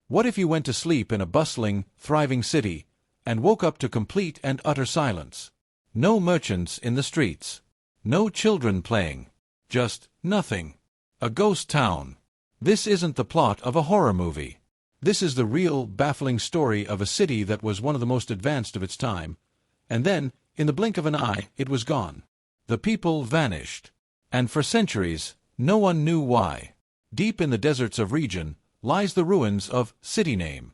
What if you went to sleep in a bustling, thriving city, and woke up to complete and utter silence? No merchants in the streets. No children playing. Just nothing. A ghost town. This isn't the plot of a horror movie. This is the real, baffling story of a city that was one of the most advanced of its time, and then, in the blink of an eye, it was gone. The people vanished. And for centuries, no one knew why. Deep in the deserts of region lies the ruins of City Name.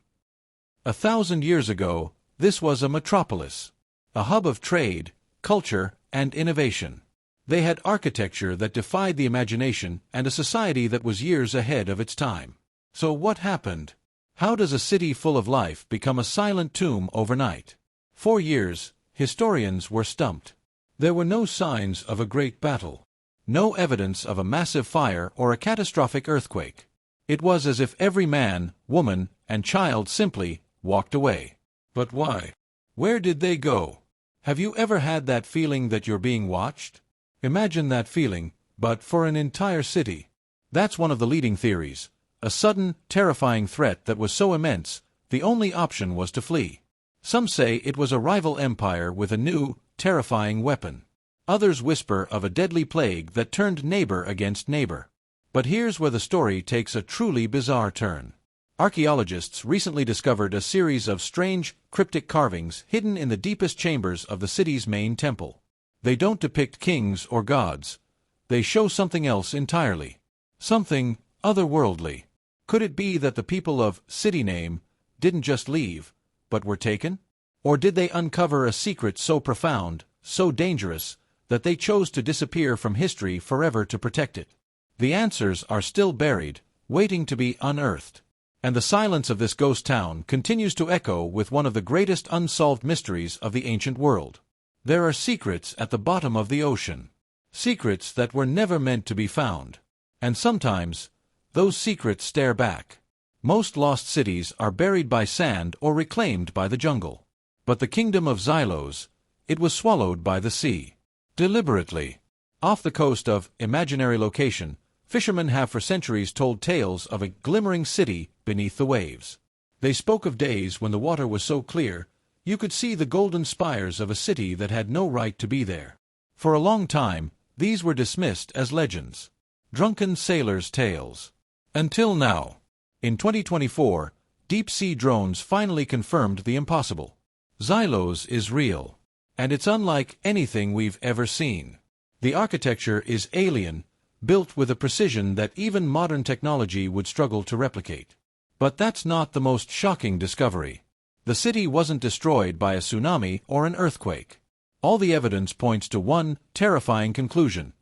1,000 years ago, this was a metropolis, a hub of trade, culture, and innovation. They had architecture that defied the imagination and a society that was years ahead of its time. So what happened? How does a city full of life become a silent tomb overnight? For years, historians were stumped. There were no signs of a great battle. No evidence of a massive fire or a catastrophic earthquake. It was as if every man, woman, and child simply walked away. But why? Where did they go? Have you ever had that feeling that you're being watched? Imagine that feeling, but for an entire city. That's one of the leading theories. A sudden, terrifying threat that was so immense, the only option was to flee. Some say it was a rival empire with a new, terrifying weapon. Others whisper of a deadly plague that turned neighbor against neighbor. But here's where the story takes a truly bizarre turn. Archaeologists recently discovered a series of strange, cryptic carvings hidden in the deepest chambers of the city's main temple. They don't depict kings or gods. They show something else entirely. Something otherworldly. Could it be that the people of City Name didn't just leave, but were taken? Or did they uncover a secret so profound, so dangerous, that they chose to disappear from history forever to protect it? The answers are still buried, waiting to be unearthed. And the silence of this ghost town continues to echo with one of the greatest unsolved mysteries of the ancient world. There are secrets at the bottom of the ocean. Secrets that were never meant to be found. And sometimes, those secrets stare back. Most lost cities are buried by sand or reclaimed by the jungle. But the kingdom of Xylos, it was swallowed by the sea. Deliberately. Off the coast of imaginary location, fishermen have for centuries told tales of a glimmering city beneath the waves. They spoke of days when the water was so clear, you could see the golden spires of a city that had no right to be there. For a long time, these were dismissed as legends. Drunken sailors' tales. Until now. In 2024, deep-sea drones finally confirmed the impossible. Xylos is real. And it's unlike anything we've ever seen. The architecture is alien, built with a precision that even modern technology would struggle to replicate. But that's not the most shocking discovery. The city wasn't destroyed by a tsunami or an earthquake. All the evidence points to one terrifying conclusion.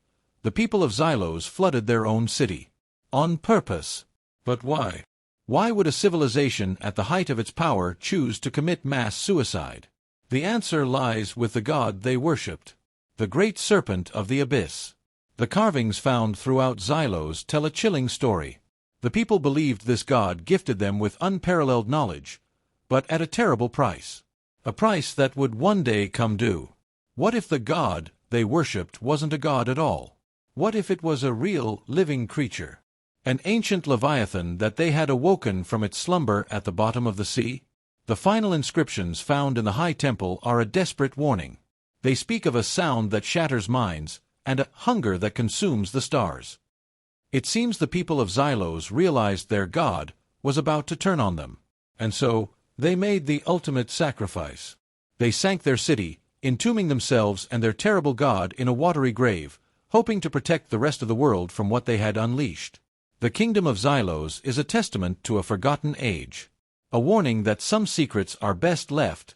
The people of Xylos flooded their own city. On purpose. But why? Why would a civilization at the height of its power choose to commit mass suicide? The answer lies with the god they worshipped. The great serpent of the abyss. The carvings found throughout Xylos tell a chilling story. The people believed this god gifted them with unparalleled knowledge, but at a terrible price. A price that would one day come due. What if the god they worshipped wasn't a god at all? What if it was a real, living creature? An ancient leviathan that they had awoken from its slumber at the bottom of the sea? The final inscriptions found in the High Temple are a desperate warning. They speak of a sound that shatters minds, and a hunger that consumes the stars. It seems the people of Xylos realized their god was about to turn on them. And so, they made the ultimate sacrifice. They sank their city, entombing themselves and their terrible god in a watery grave, hoping to protect the rest of the world from what they had unleashed. The kingdom of Xylos is a testament to a forgotten age. A warning that some secrets are best left